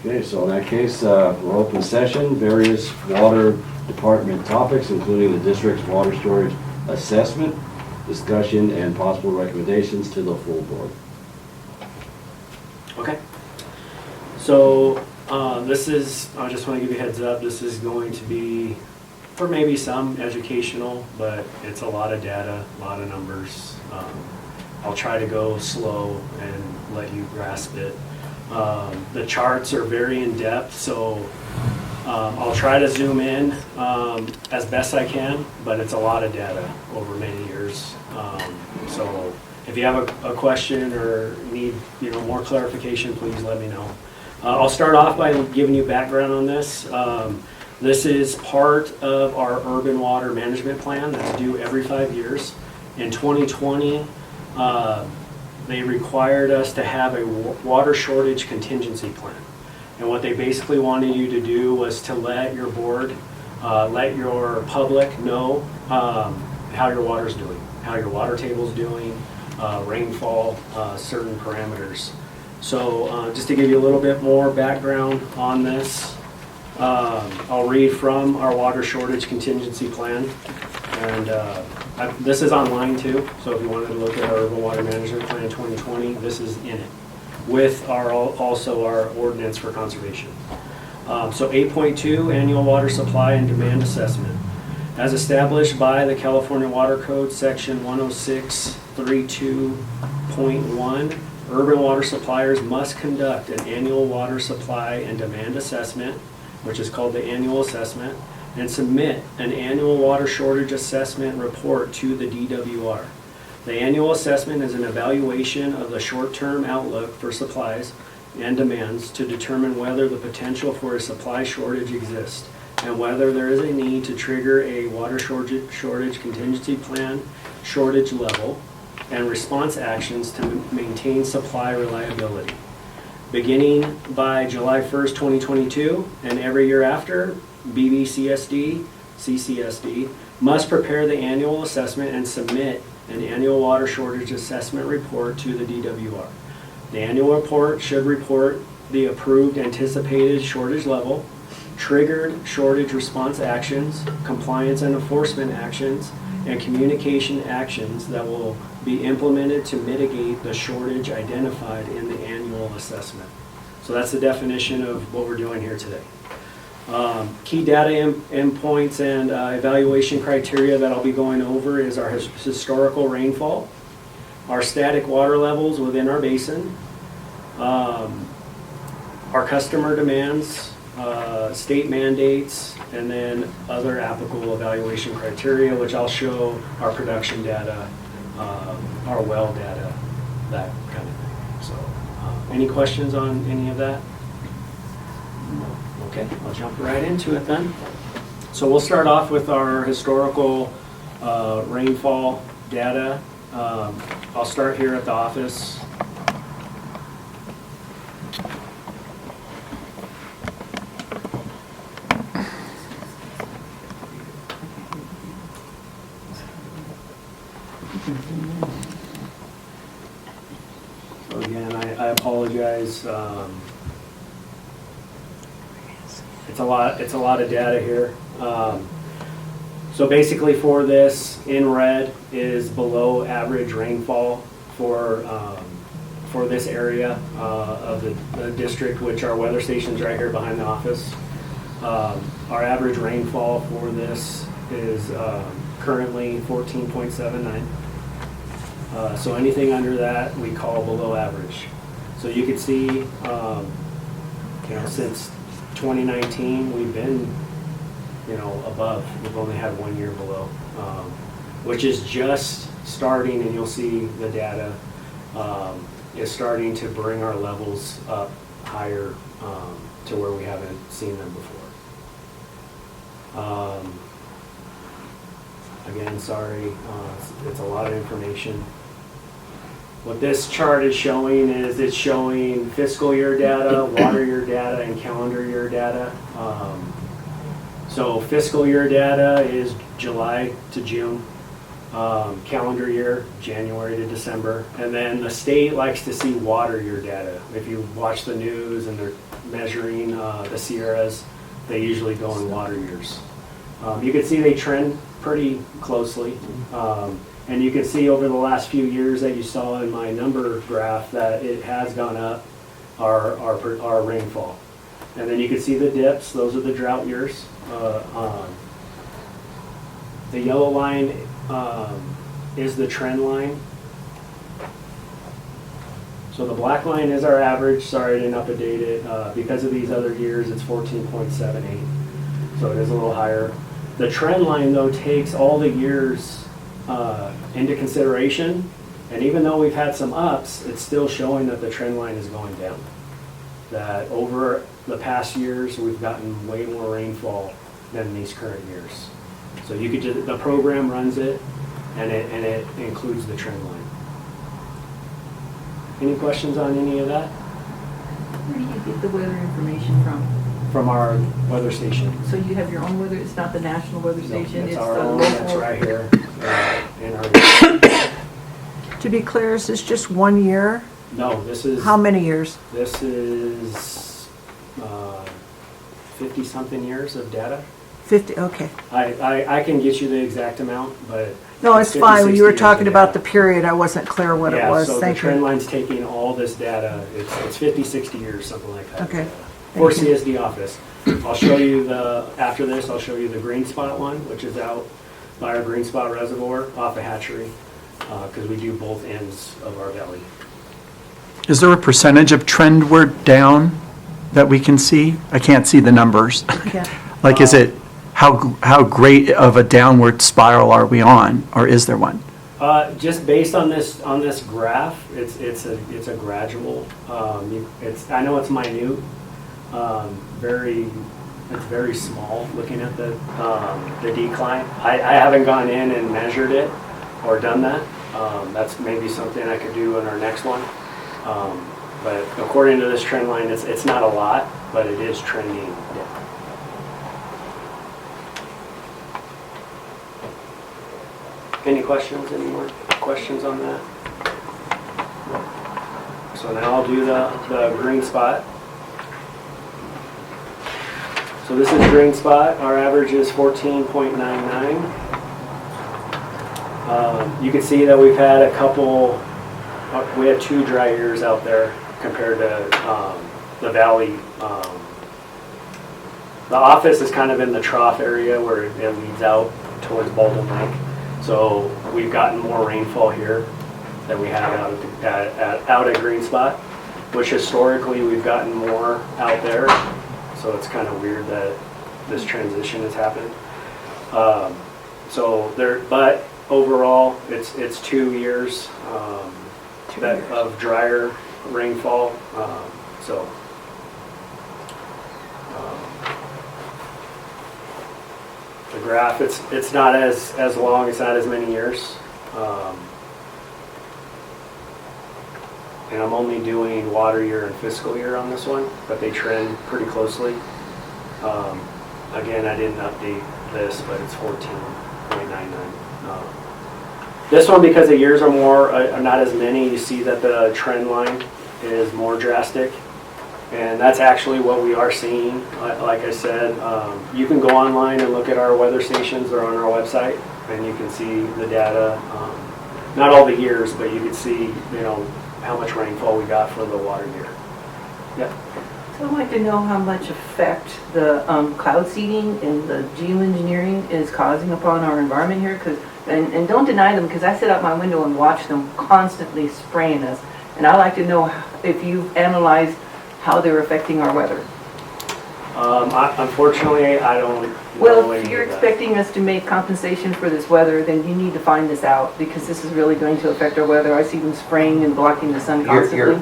Okay, so in that case, we're open session, various water department topics, including the district's water storage assessment, discussion, and possible recommendations to the full board. Okay. So this is, I just want to give you a heads up, this is going to be, for maybe some educational, but it's a lot of data, a lot of numbers. I'll try to go slow and let you grasp it. The charts are very in-depth, so I'll try to zoom in as best I can, but it's a lot of data over many years. So if you have a question or need more clarification, please let me know. I'll start off by giving you background on this. This is part of our urban water management plan that's due every 5 years. In 2020, they required us to have a water shortage contingency plan. And what they basically wanted you to do was to let your board, let your public know how your water's doing, how your water table's doing, rainfall, certain parameters. So just to give you a little bit more background on this, I'll read from our water shortage contingency plan. And this is online too, so if you wanted to look at our urban water management plan 2020, this is in it, with also our ordinance for conservation. So 8.2, annual water supply and demand assessment. As established by the California Water Code, section 106.32.1, urban water suppliers must conduct an annual water supply and demand assessment, which is called the annual assessment, and submit an annual water shortage assessment report to the DWR. The annual assessment is an evaluation of the short-term outlook for supplies and demands to determine whether the potential for a supply shortage exists and whether there is a need to trigger a water shortage contingency plan shortage level and response actions to maintain supply reliability. Beginning by July 1st, 2022, and every year after, BVCSD, CCSD, must prepare the annual assessment and submit an annual water shortage assessment report to the DWR. The annual report should report the approved anticipated shortage level, triggered shortage response actions, compliance and enforcement actions, and communication actions that will be implemented to mitigate the shortage identified in the annual assessment. So that's the definition of what we're doing here today. Key data endpoints and evaluation criteria that I'll be going over is our historical rainfall, our static water levels within our basin, our customer demands, state mandates, and then other applicable evaluation criteria, which I'll show our production data, our well data, that kind of thing. So, any questions on any of that? Okay, I'll jump right into it then. So we'll start off with our historical rainfall data. I'll start here at the office. So again, I apologize. It's a lot of data here. So basically for this, in red is below average rainfall for this area of the district, which our weather station's right here behind the office. Our average rainfall for this is currently 14.79. So anything under that we call below average. So you can see, since 2019 we've been, above. We've only had 1 year below, which is just starting, and you'll see the data is starting to bring our levels up higher to where we haven't seen them before. Again, sorry, it's a lot of information. What this chart is showing is it's showing fiscal year data, water year data, and calendar year data. So fiscal year data is July to June. calendar year, January to December. And then the state likes to see water year data. If you watch the news and they're measuring the Sierras, they usually go in water years. You can see they trend pretty closely. And you can see over the last few years that you saw in my number graph that it has gone up, our rainfall. And then you can see the dips, those are the drought years. The yellow line is the trend line. So the black line is our average. Sorry I didn't update it. Because of these other years, it's 14.78. So it is a little higher. The trend line, though, takes all the years into consideration. And even though we've had some ups, it's still showing that the trend line is going down. That over the past years, we've gotten way more rainfall than these current years. So you could just, the program runs it, and it includes the trend line. Any questions on any of that? Where do you get the weather information from? From our weather station. So you have your own weather, it's not the national weather station? It's it's our the own, local. that's right here in our, To be clear, is this just 1 year? no, this is, How many years? this is 50-something years of data. 50, okay. I can get you the exact amount, but. No, it's 50, fine. When you were 60 years talking of about the data. period, I wasn't clear what it was. Yeah, so the Thank trend you. line's taking all this data, it's 50, 60 years, something like that. Okay. For Thank you. CSD office. I'll show you after this, I'll show you the green spot one, which is out by our green spot reservoir off of Hatchery, because we do both ends of our valley. Is there a percentage of trendward down that we can see? I can't see the numbers. Yeah. Like, is it, how great of a downward spiral are we on, or is there one? Just based on this graph, it's a gradual. I know it's minute, it's very small. Looking at the decline, I haven't gone in and measured it or done that. That's maybe something I could do in our next one. But according to this trend line, it's not a lot, but it is trending down. Any questions? Any more questions on that? So now I'll do the green spot. So this is green spot. Our average is 14.99. You can see that we've had we had 2 dry years out there compared to the valley. The office is kind of in the trough area where it leads out towards Baldwin Lake. So we've gotten more rainfall here than we have out at Green Spot, which historically we've gotten more out there. So it's kind of weird that this transition has happened. But overall, it's 2 years of drier rainfall. The graph, it's not as long, it's not as many years. And I'm only doing water year and fiscal year on this one, but they trend pretty closely. Again, I didn't update this, but it's 14.99. This one, because the years are not as many, you see that the trend line is more drastic. And that's actually what we are seeing. Like I said, you can go online and look at our weather stations. They're on our website, and you can see the data. Not all the years, but you can see, how much rainfall we got for the water year. Yeah. So I'd like to know how much effect the cloud seeding and the geoengineering is causing upon our environment here. And don't deny them, because I sit out my window and watch them constantly spraying us. And I'd like to know if you've analyzed how they're affecting our weather. Unfortunately, I don't. Well, if you're expecting us to make compensation for this weather, then you need to find this out, because this is really going to affect our weather. I see them spraying and blocking the sun constantly. You're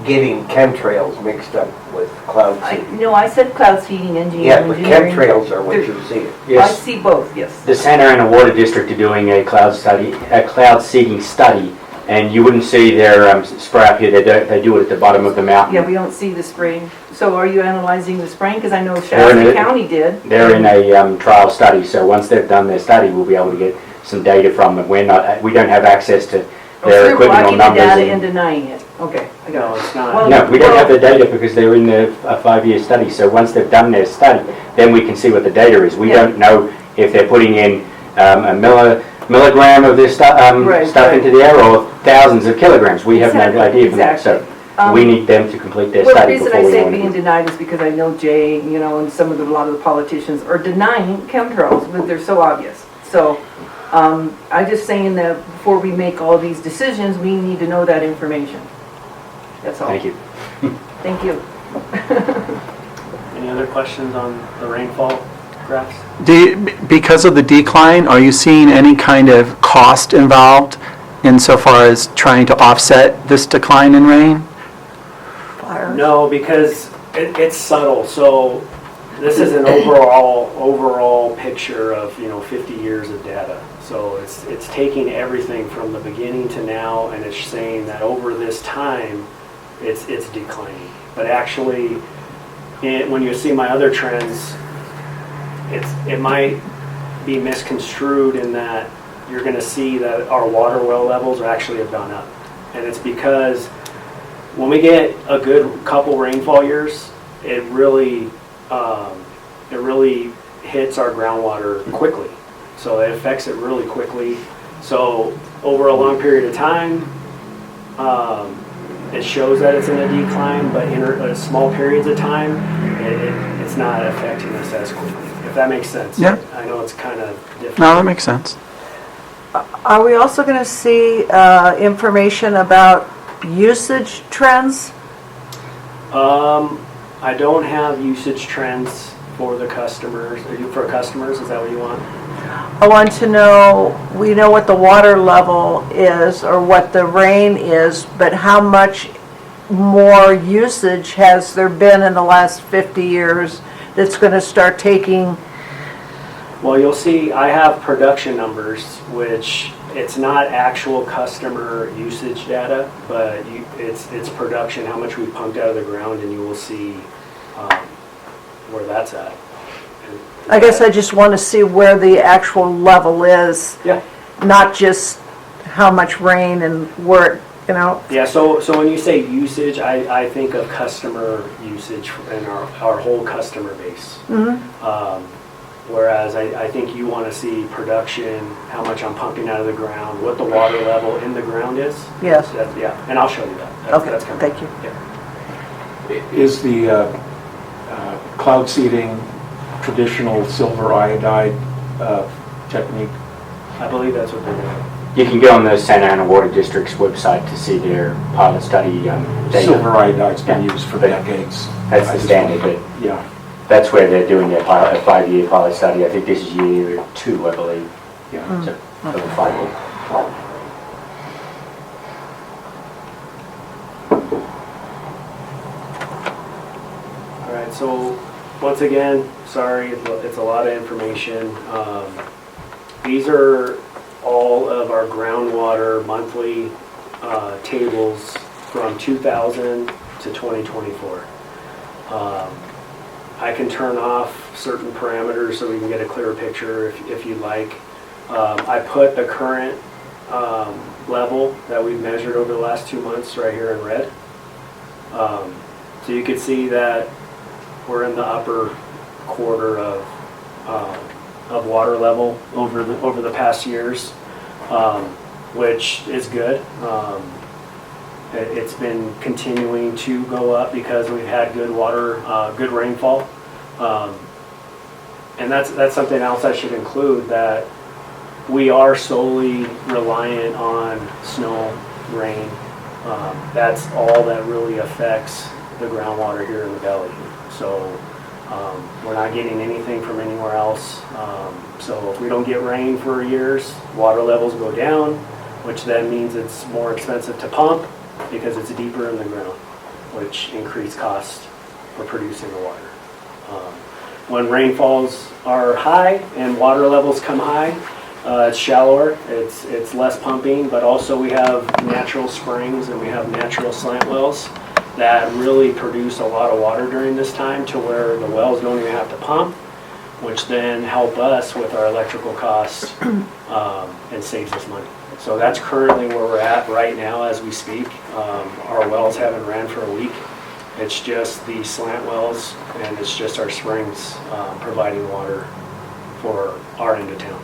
getting chemtrails mixed up with cloud seeding. No, I said cloud seeding and Yeah, but geoengineering. chemtrails are what you see. I Yes, see both, yes. the center and the water district are doing a cloud seeding study, and you wouldn't see their spray up here. They do it at the bottom of the mountain. Yeah, we don't see the spraying. So are you analyzing the spraying? Because I know They're in Shasta it. County did. They're in a trial study, so once they've done their study, we'll be able to some data from them. We don't have access to So their they're equipment or blocking the numbers. data and- and denying it. Okay, I No, got it. it's not. Well, No, we don't have the data because they're in a 5-year study. So once they've done their study, then we can see what the data is. We Yeah. don't know if they're putting in a milligram of this stuff Right. into the air or thousands of kilograms. We have no Exactly, idea from that. exactly. So we need them to complete their Well, the study reason before I we know say being anything. denied is because I know Jay, you know, and some of a lot of the politicians are denying chemtrails, but they're so obvious. So, I'm just saying that before we make all these decisions, we need to know that information. That's all. Thank you. Thank you. Any other questions on the rainfall graphs? Because of the decline, are you seeing any kind of cost involved insofar as trying to offset this decline in rain? Fires. No, because it's subtle. So this is an overall picture of, 50 years of data. So it's taking everything from the beginning to now, and it's saying that over this time, it's declining. But actually, when you see my other trends, it might be misconstrued in that you're going to see that our water well levels actually have gone up. And it's because when we get a good couple rainfall years, it really hits our groundwater quickly. So it affects it really quickly. So over a long period of time, it shows that it's in a decline, but in small periods of time, it's not affecting us as quickly, if that makes sense. Yeah. I know it's kind of different. No, that makes sense. Are we also going to see information about usage trends? I don't have usage trends for the customers. For customers, is that what you want? I want to know, we know what the water level is or what the rain is, but how much more usage has there been in the last 50 years that's going to start taking? Well, you'll see I have production numbers, which it's not actual customer usage data, but it's production, how much we pumped out of the ground, and you will see where that's at. I guess I just want to see where the actual level is, Yeah. not just how much rain and where, Yeah, so when you say usage, I think of customer usage in our whole customer base. Whereas I think you want to see production, how much I'm pumping out of the ground, what the water level in the ground is. Yes. Yeah, and I'll show you that. Okay, That's coming. thank you. Yeah. Is the cloud seeding traditional silver iodide technique? I believe that's what they're doing. You can go on the Santa Ana Water District's website to see their pilot study data. Silver iodide's been Yeah. used for But decades. That's I the just standard, wondered. but Yeah. that's where they're doing their pilot, a 5-year pilot study. I think this is year 2, I believe. Yeah. So, of the 5-year. All right, so once again, sorry, it's a lot of information. These are all of our groundwater monthly tables from 2000 to 2024. I can turn off certain parameters so we can get a clearer picture if you'd like. I put the current level that we've measured over the last 2 months right here in red. So you can see that we're in the upper quarter of water level over the past years, which is good. It's been continuing to go up because we've had good water, good rainfall. And that's something else I should include, that we are solely reliant on snow, rain. That's all that really affects the groundwater here in the valley. So we're not getting anything from anywhere else. So if we don't get rain for years, water levels go down, which then means it's more expensive to pump because it's deeper in the ground, which increase cost for producing the water. When rainfalls are high and water levels come high, it's shallower, it's less pumping, but also we have natural springs and we have natural slant wells that really produce a lot of water during this time, to where the wells don't even have to pump. which then help us with our electrical costs and saves us money. So that's currently where we're at right now as we speak. Our wells haven't ran for a week. It's just the slant wells, and it's just our springs providing water for our end of town.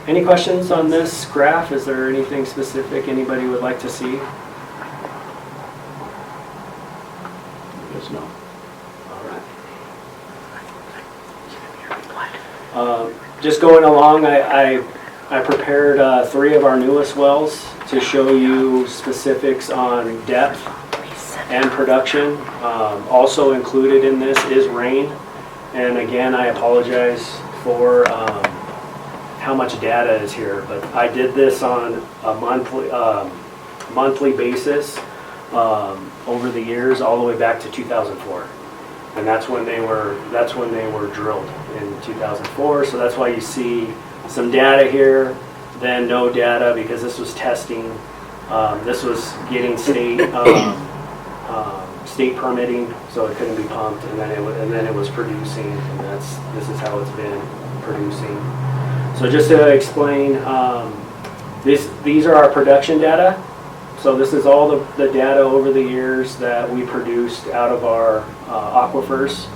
Any questions on this graph? Is there anything specific anybody would like to see? Yes, no. All right. Just going along, I prepared 3 of our newest wells to show you specifics on depth and production. Also included in this is rain. And again, I apologize for how much data is here, but I did this on a monthly basis over the years, all the way back to 2004. And that's when they were drilled in 2004. So that's why you see some data here, then no data, because this was testing. This was getting state permitting, so it couldn't be pumped, and then it was producing, and this is how it's been producing. So just to explain, these are our production data. So this is all the data over the years that we produced out of our aquifers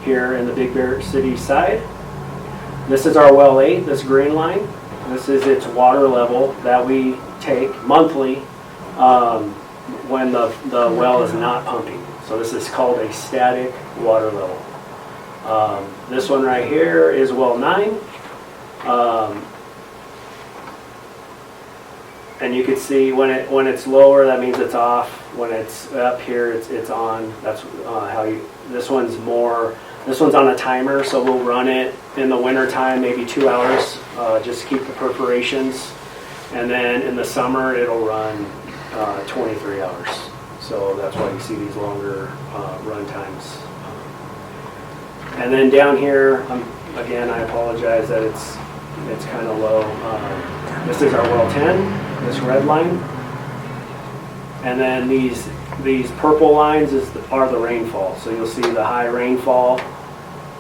here in the Big Bear City side. This is our well 8, this green line. This is its water level that we take monthly when the well is not pumping. So this is called a static water level. This one right here is well 9. And you can see when it's lower, that means it's off. When it's up here, it's on. That's how you. This one's on a timer, so we'll run it in the winter time, maybe 2 hours, just to keep the perforations. And then in the summer, it'll run 23 hours. So that's why you see these longer run times. And then down here, again, I apologize that it's kind of low. This is our well 10. This red line, and then these purple lines are the rainfall. So you'll see the high rainfall,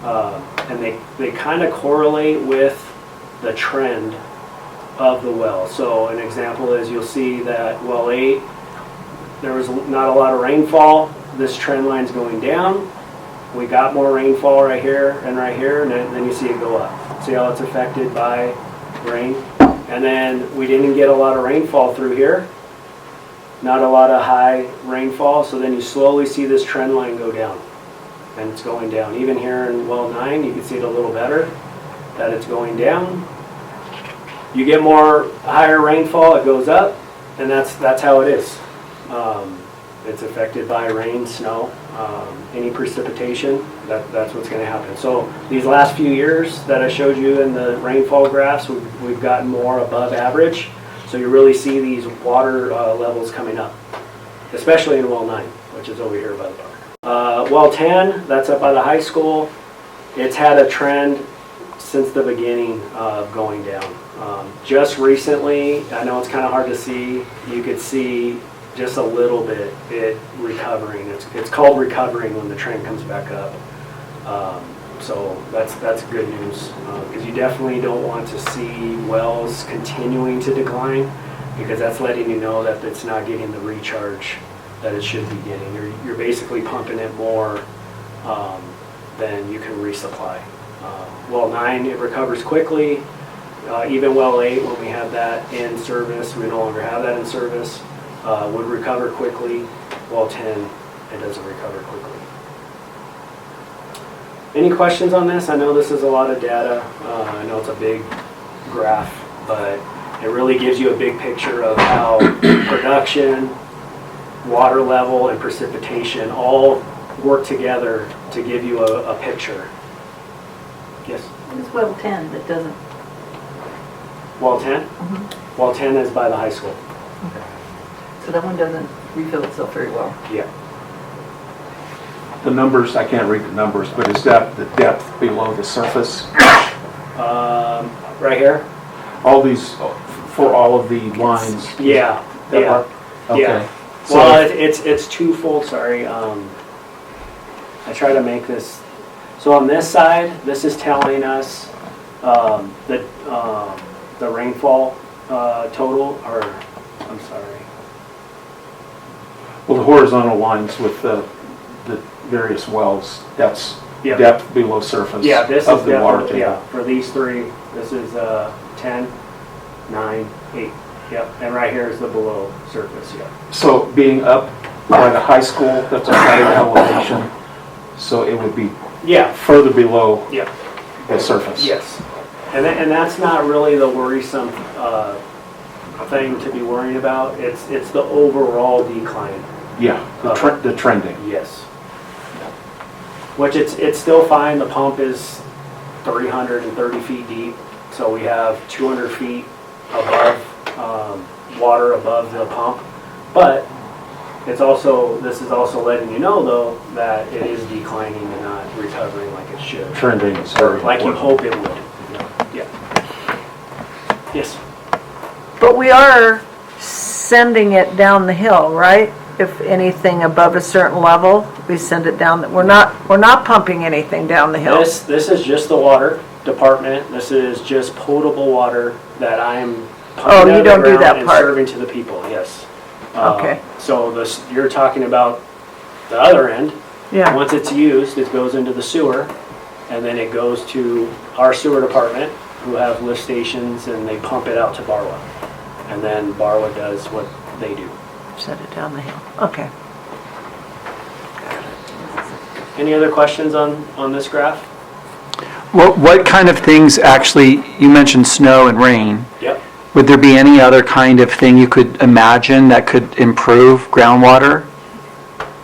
and they kind of correlate with the trend of the well. So an example is you'll see that well 8, there was not a lot of rainfall. This trend line's going down. We got more rainfall right here, and then you see it go up. See how it's affected by rain? And then we didn't get a lot of rainfall through here. Not a lot of high rainfall, so then you slowly see this trend line go down. And it's going down. Even here in well 9, you can see it a little better, that it's going down. You get more higher rainfall, it goes up, and that's how it is. It's affected by rain, snow, any precipitation, that's what's going to happen. So these last few years that I showed you in the rainfall graphs, we've gotten more above average. So you really see these water levels coming up, especially in well 9, which is over here by the park. Well 10, that's up by the high school. It's had a trend since the beginning of going down. Just recently, I know it's kind of hard to see, you could see just a little bit it recovering. It's called recovering when the trend comes back up. So that's good news, because you definitely don't want to see wells continuing to decline, because that's letting you know that it's not getting the recharge that it should be getting. You're basically pumping it more than you can resupply. Well 9, it recovers quickly. Even well 8, when we have that in service, we no longer have that in service, would recover quickly. Well 10, it doesn't recover quickly. Any questions on this? I know this is a lot of data. I know it's a big graph, but it really gives you a big picture of how production, water level, and precipitation all work together to give you a picture. Yes? It's well 10 that doesn't. Well 10? Well 10 is by the high school. So that one doesn't refill itself very well. Yeah. The numbers, I can't read the numbers, but is that the depth below the surface? Right here? All these, for all of the lines? Yeah. that Yeah. are- Okay. Yeah. So- Well, it's twofold, sorry. I try to make this, So on this side, this is telling us the rainfall total, or, I'm sorry. Well, the horizontal lines with the various wells, that's Yeah. depth below surface Yeah, this is of the water definitely, yeah, table. for these three, this is 10, 9, 8, yep, and right here is the below surface, yeah. So being up by the high school, that's a higher elevation, so it would be Yeah, further below yeah, the surface. yes. And that's not really the worrisome thing to be worrying about, it's the overall decline. Yeah, the trending. Yes. Which it's still fine, the pump is 330 feet deep, so we have 200 feet above, water above the pump. But this is also letting you know though, that it is declining and not recovering like it should. Trending is Or very like you important. hope it would. Yeah. Yes. But we are sending it down the hill, right? If anything above a certain level, we send it down. We're not pumping anything down the hill. This is just the water department. This is just potable water that I'm pumping you out of the don't do ground that and part. serving to the people, yes. Okay. So you're talking about the other end. Yeah, Once it's used, it goes into the sewer, and then it goes to our sewer department, who have lift stations, and they pump it out to Barwa. And then Barwa does what they do. send it down the hill. Okay. Any other questions on this graph? What kind of things actually, you mentioned snow and rain. Yep. Would there be any other kind of thing you could imagine that could improve groundwater?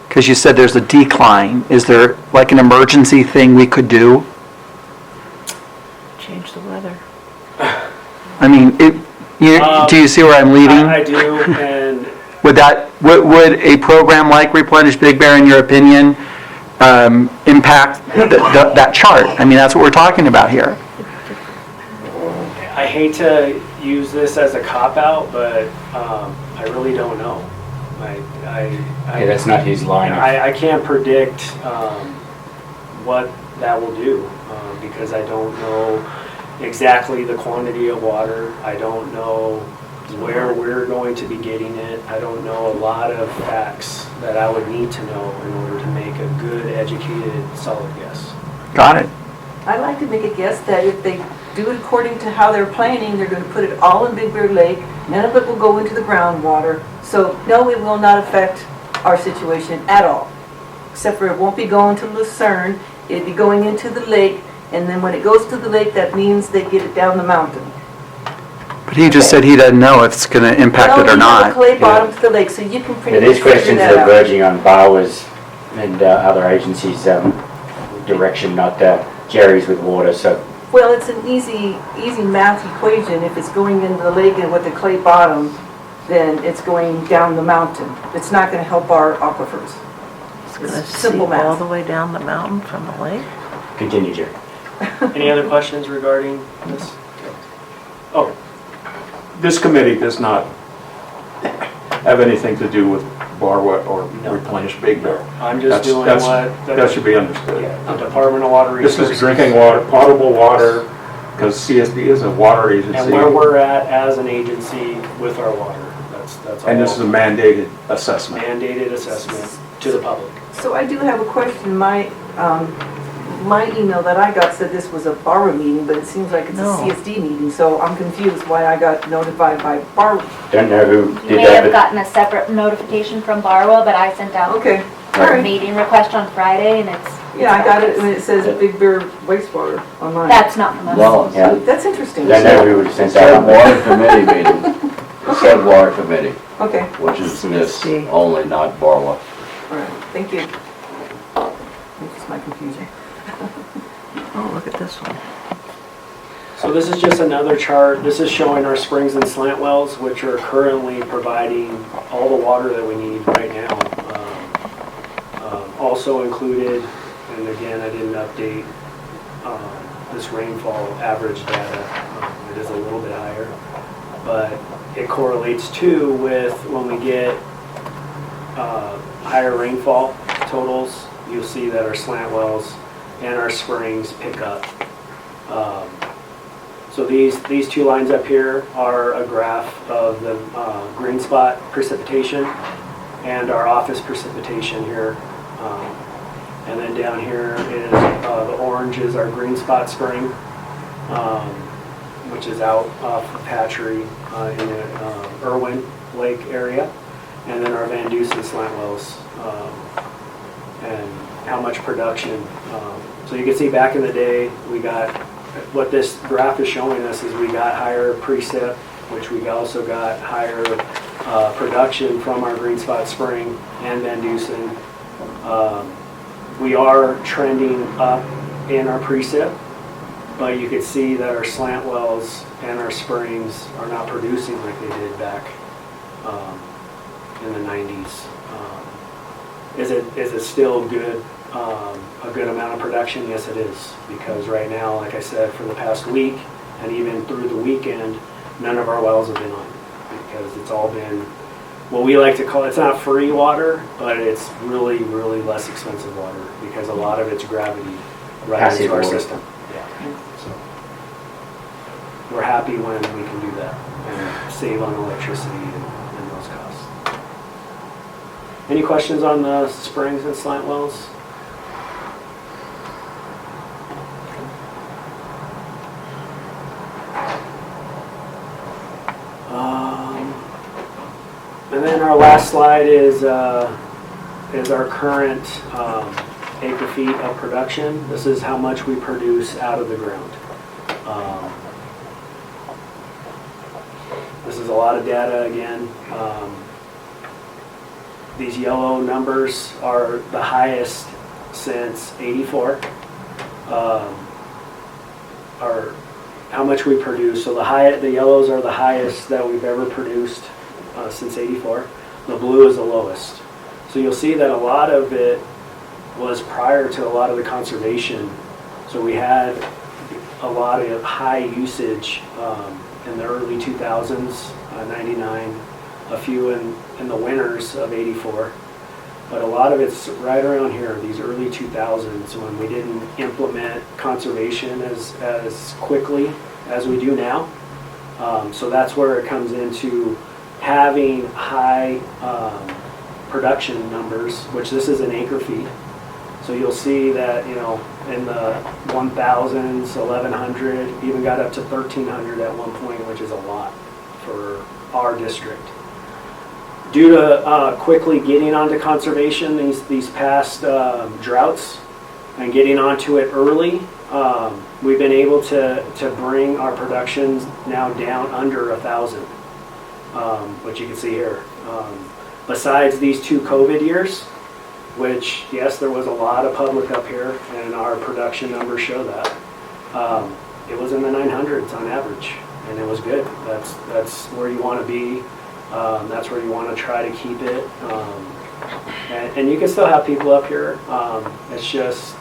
Because you said there's a decline. Is there like an emergency thing we could do? Change the weather. I mean, do you see where I'm leading? I do, and Would would a program like Replenish Big Bear, in your opinion, impact that chart? I mean, that's what we're talking about here. I hate to use this as a cop-out, but I really don't know. Okay, that's not his line. I can't predict what that will do because I don't know exactly the quantity of water. I don't know where we're going to be getting it. I don't know a lot of facts that I would need to know in order to make a good, educated, solid guess. Got it. I'd like to make a guess that if they do it according to how they're planning, they're going to put it all in Big Bear Lake. None of it will go into the groundwater. So no, it will not affect our situation at all. Except for it won't be going to Lucerne. It'd be going into the lake. And then when it goes to the lake, that means they get it down the mountain. But he just said he doesn't know if it's going to impact it or No, you have a not. clay bottom to the lake, so you can pretty Yeah, much these figure questions that are out. verging on Bowers and other agencies' direction, not Jerry's with water, so. Well, it's an easy math equation. If it's going into the lake and with the clay bottom, then it's going down the mountain. It's not going to help our aquifers. It's going to It's simple seep all math. the way down the mountain from the lake. Continue, Jerry. Any other questions regarding this? Oh, This committee does not have anything to do with Barwa or No. Replenish Big Bear. I'm just doing That's- what the That should be understood. the Department of Water This Resources. is drinking water, potable water, because CSD is a water agency. And where we're at as an agency with our water. That's all. And this is a mandated assessment. Mandated assessment to the public. So I do have a question. My email that I got said this was a BARWA meeting, but it seems like it's a No. CSD meeting, so I'm confused why I got notified by BARWA. Don't know who You did may have that, gotten a separate notification from Barwa, but I sent out Okay, all a right. meeting request on Friday and it's. Yeah, I got it when it says Big Bear wastewater online. That's not from us. Well, yeah. That's interesting. don't know who sent Said that. water committee meeting. It said water committee, Okay, which is this CSD. only, not Barwa. all right, thank you. That's just my confusion. Oh, look at this one. So this is just another chart. This is showing our springs and slant wells, which are currently providing all the water that we need right now. Also included, and again, I didn't update this rainfall average data. It is a little bit higher, but it correlates too with when we get higher rainfall totals. You'll see that our slant wells and our springs pick up. So these two lines up here are a graph of the green spot precipitation and our office precipitation here. And then down here is the orange is our green spot spring, which is out off of Hatchery in the Irwin Lake area. And then our Van Dusen slant wells and how much production. So you can see back in the day, we got, what this graph is showing us is we got higher precip, which we also got higher production from our green spot spring and Van Dusen. We are trending up in our precip, but you can see that our slant wells and our springs are not producing like they did back in the 90s. Is it still good? A good amount of production? Yes, it is. Because right now, like I said, for the past week and even through the weekend, none of our wells have been on because it's all been what we like to call, it's not free water, but it's really, really less expensive water because a lot of it's gravity right Passive into our water. system. Yeah. So we're happy when we can do that and save on electricity and those costs. Any questions on the springs and slant wells? And then our last slide is our current acre feet of production. This is how much we produce out of the ground. This is a lot of data again. These yellow numbers are the highest since '84. Are how much we produce. So the yellows are the highest that we've ever produced since '84. The blue is the lowest. So you'll see that a lot of it was prior to a lot of the conservation. So we had a lot of high usage in the early 2000s, 99, a few in the winters of '84. But a lot of it's right around here, these early 2000s, when we didn't implement conservation as quickly as we do now. So that's where it comes into having high production numbers, which this is an acre feet. So you'll see that, you know, in the 1,000s, 1,100, even got up to 1,300 at one point, which is a lot for our district. Due to quickly getting onto conservation these past droughts and getting onto it early, we've been able to bring our productions now down under 1,000, which you can see here. Besides these 2 COVID years, which, yes, there was a lot of public up here, and our production numbers show that. It was in the 900s on average, and it was good. That's where you want to be. That's where you want to try to keep it. And you can still have people up here. It's just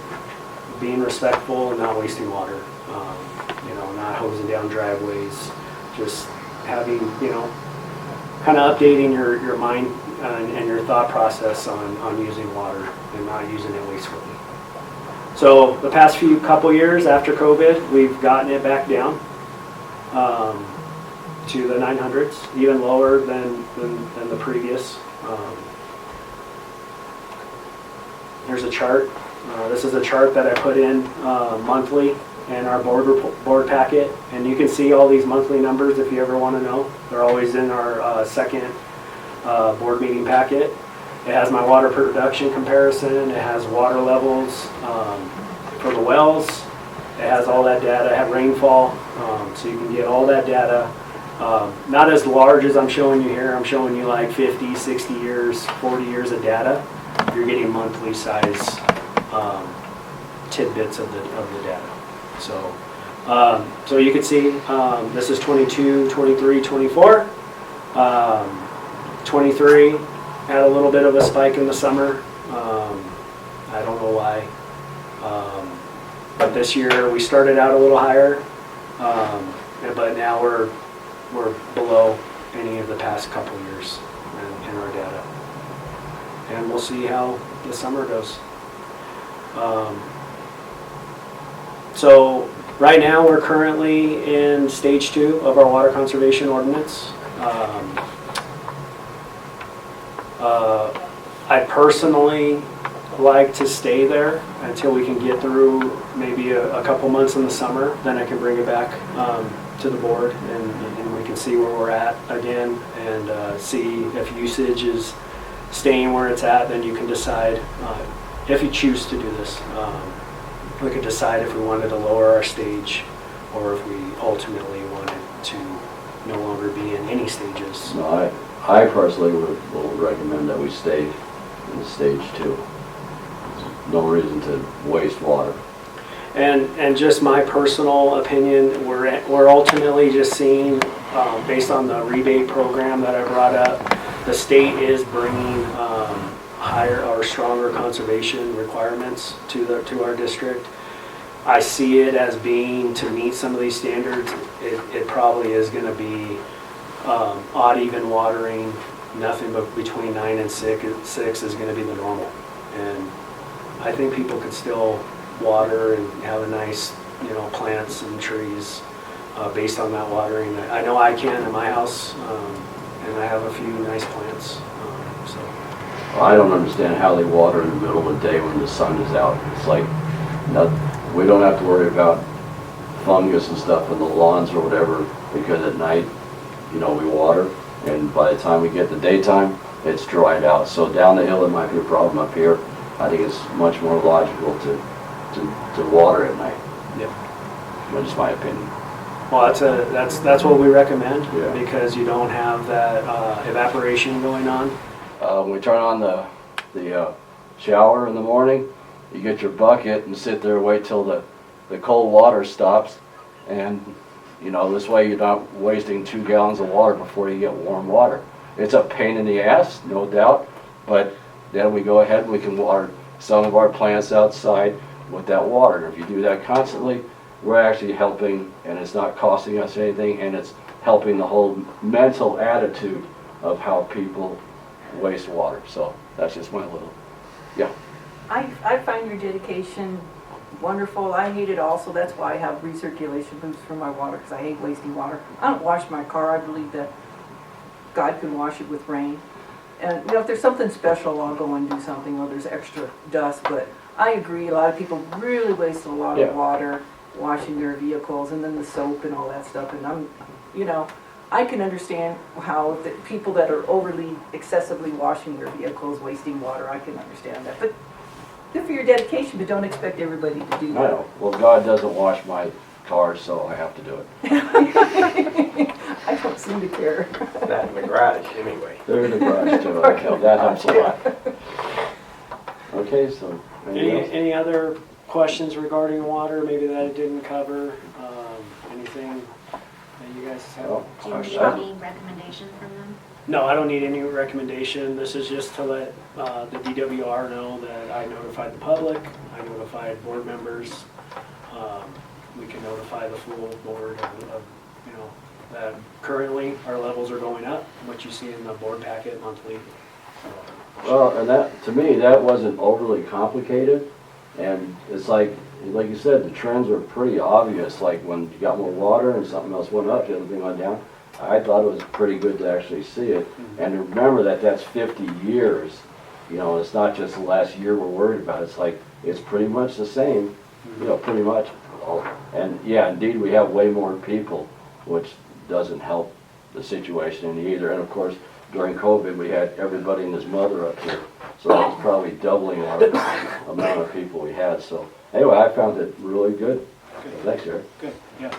being respectful and not wasting water. You know, not hosing down driveways. Just having, you know, kind of updating your mind and your thought process on using water and not using it wastefully. So the past couple years after COVID, we've gotten it back down to the 900s, even lower than the previous. Here's a chart. This is a chart that I put in monthly in our board packet, and you can see all these monthly numbers if you ever want to know. They're always in our second board meeting packet. It has my water production comparison. It has water levels for the wells. It has all that data. It has rainfall, so you can get all that data. Not as large as I'm showing you here. I'm showing you like 50, 60 years, 40 years of data. You're getting monthly size tidbits of the data. So you can see this is 22, 23, 24. 23 had a little bit of a spike in the summer. I don't know why. But this year we started out a little higher, but now we're below any of the past couple years in our data. And we'll see how the summer goes. So right now, we're currently in stage 2 of our water conservation ordinance. I personally like to stay there until we can get through maybe a couple months in the summer. Then I can bring it back to the board and we can see where we're at again and see if usage is staying where it's at. Then you can decide if you choose to do this. We could decide if we wanted to lower our stage or if we ultimately wanted to no longer be in any stages. No, I personally will recommend that we stay in stage 2. There's no reason to waste water. And just my personal opinion, we're ultimately just seeing, based on the rebate program that I brought up, the state is bringing higher or stronger conservation requirements to our district. I see it as being, to meet some of these standards, it probably is going to be odd even watering. Nothing but between 9 and 6 is going to be the normal. And I think people could still water and have a nice, plants and trees based on that watering. I know I can in my house, and I have a few nice plants. So I don't understand how they water in the middle of the day when the sun is out. It's like, we don't have to worry about fungus and stuff in the lawns or whatever, because at night, we water, and by the time we get the daytime, it's dried out. So down the hill, it might be a problem. Up here, I think it's much more logical to water at night. yeah. That's just my opinion. Well, that's what we recommend, Yeah. because you don't have that evaporation going on. When we turn on the shower in the morning, you get your bucket and sit there and wait till the cold water stops, and this way you're not wasting 2 gallons of water before you get warm water. It's a pain in the ass, no doubt, but then we go ahead and we can water some of our plants outside with that water. And if you do that constantly, we're actually helping, and it's not costing us anything, and it's helping the whole mental attitude of how people waste water. So that's just my little, I find your dedication wonderful. I hate it also. That's why I have recirculation booths for my water, because I hate wasting water. I don't wash my car. I believe that God can wash it with rain. And if there's something special, I'll go and do something, or there's extra dust. But I agree, a lot of people really waste a lot Yeah. of water washing their vehicles, and then the soap and all that stuff. And I can understand how the people that are overly, excessively washing their vehicles, wasting water, I can understand that. But good for your dedication, but don't expect everybody to do I that. know, well, God doesn't wash my car, so I have to do it. I don't seem to care. That in the garage, anyway. They're in the garage too. That helps a lot. Okay, so, anything else? Any other questions regarding water, maybe that I didn't cover? Anything that you guys have? Oh, Do you need I- any recommendation from them? No, I don't need any recommendation. This is just to let the DWR know that I notified the public, I notified board members. We can notify the full board of, that currently our levels are going up, what you see in the board packet monthly. Well, and that, to me, that wasn't overly complicated, and it's like you said, the trends were pretty obvious, like when you got more water and something else went up, the other thing went down. I thought it was pretty good to actually see it, and to remember that that's 50 years, it's not just the last year we're worried about, it's like, it's pretty much the same, pretty much. And yeah, indeed, we have way more people, which doesn't help the situation any either, and of course, during COVID, we had everybody and his mother up here, so that was probably doubling our amount of people we had. So anyway, I found it really good. Thanks, Eric. Good, yeah.